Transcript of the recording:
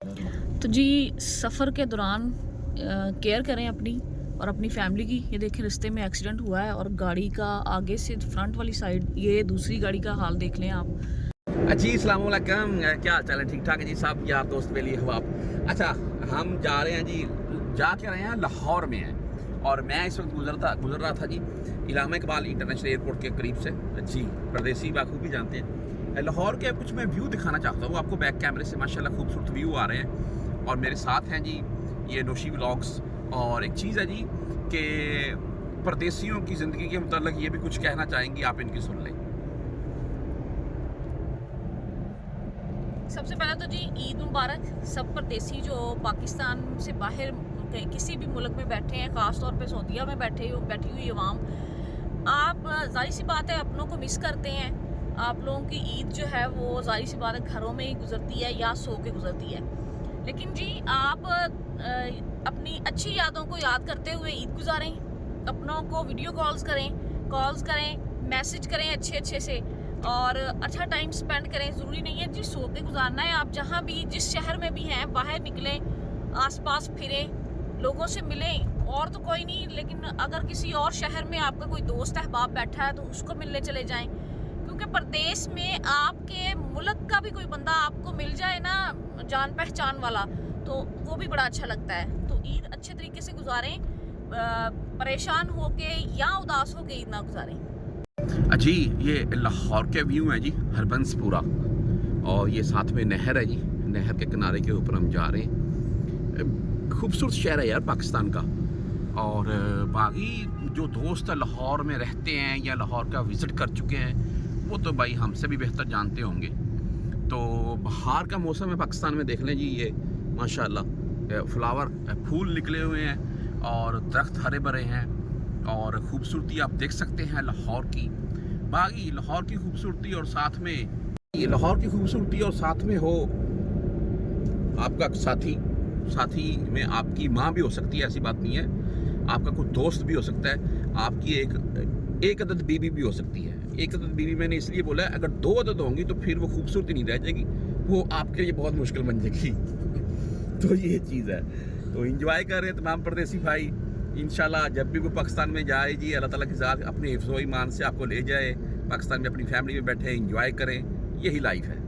तो जी सफ़र के दौरान केयर करें अपनी और अपनी फैमिली की। ये देखें रास्ते में एक्सीडेंट हुआ है और गाड़ी का आगे से फ्रंट वाली साइड ये दूसरी गाड़ी का हाल देख लें आप। जी अस्सलाम वालेकुम, क्या हाल चाल है? ठीक ठाक है जी साहब, यार दोस्त मेरे लिए हो आप। अच्छा, हम जा रहे हैं जी, जा के रहे हैं लाहौर में हैं और मैं इस वक्त गुजर रहा था जी इलामा इकबाल इंटरनेशनल एयरपोर्ट के करीब से। जी परदेसी बाखूबी जानते हैं लाहौर के। कुछ मैं व्यू दिखाना चाहता हूँ आपको बैक कैमरे से, माशाल्लाह खूबसूरत व्यू आ रहे हैं। और मेरे साथ हैं जी ये नोशी व्लॉग्स। और एक चीज़ है जी कि परदेसियों की ज़िंदगी के मुताल्लिक ये भी कुछ कहना चाहेंगी, आप इनकी सुन लें। सबसे पहले तो जी ईद मुबारक सब परदेसी जो पाकिस्तान से बाहर किसी भी मुल्क में बैठे हैं, ख़ास तौर पे सऊदीया में बैठी हुई अवाम। आप जाहिर सी बात है अपनों को मिस करते हैं। आप लोगों की ईद जो है वो जाहिर सी बात है घरों में ही गुजरती है या सो के गुजरती है। लेकिन जी आप अपनी अच्छी यादों को याद करते हुए ईद गुजारें, अपनों को वीडियो कॉल्स करें, मैसेज करें अच्छे से और अच्छा टाइम स्पेंड करें। ज़रूरी नहीं है जी सो के गुजारना है। आप जहाँ भी जिस शहर में भी हैं बाहर निकलें, आसपास फिरें, लोगों से मिलें। और तो कोई नहीं, लेकिन अगर किसी और शहर में आपका कोई दोस्त अहबाब बैठा है तो उसको मिलने चले जाएं। क्योंकि परदेश में आपके मुल्क का भी कोई बंदा आपको मिल जाए ना, जान पहचान वाला, तो वो भी बड़ा अच्छा लगता है। तो ईद अच्छे तरीके से गुजारें, परेशान होके या उदास होके ईद ना गुजारें। जी ये लाहौर के व्यू हैं जी, हरबंसपुरा, और ये साथ में नहर है जी। नहर के किनारे के ऊपर हम जा रहे हैं। खूबसूरत शहर है यार पाकिस्तान का। और बाकी जो दोस्त लाहौर में रहते हैं या लाहौर का विज़िट कर चुके हैं वो तो भाई हमसे भी बेहतर जानते होंगे। तो बहार का मौसम है पाकिस्तान में, देख लें जी ये माशाल्लाह फूल निकले हुए हैं और दरख्त हरे भरे हैं और ख़ूबसूरती आप देख सकते हैं लाहौर की। बाकी लाहौर की खूबसूरती और साथ में ये लाहौर की खूबसूरती और साथ में हो आपका साथी में आपकी माँ भी हो सकती है, ऐसी बात नहीं है। आपका कोई दोस्त भी हो सकता है, आपकी एक अदद बीवी भी हो सकती है। एक अदद बीवी मैंने इसलिए बोला है, अगर दो अदद होंगी तो फिर वो खूबसूरती नहीं रह जाएगी, वो आपके लिए बहुत मुश्किल बन जाएगी। तो ये चीज़ है। तो इंजॉय कर रहे हैं तमाम परदेसी भाई। इंशाल्लाह जब भी कोई पाकिस्तान में जाए जी, अल्लाह ताला की ज़ात अपने हिफ्ज़ व ईमान से आपको ले जाए, पाकिस्तान में अपनी फैमिली में बैठे इंजॉय करें, यही लाइफ है।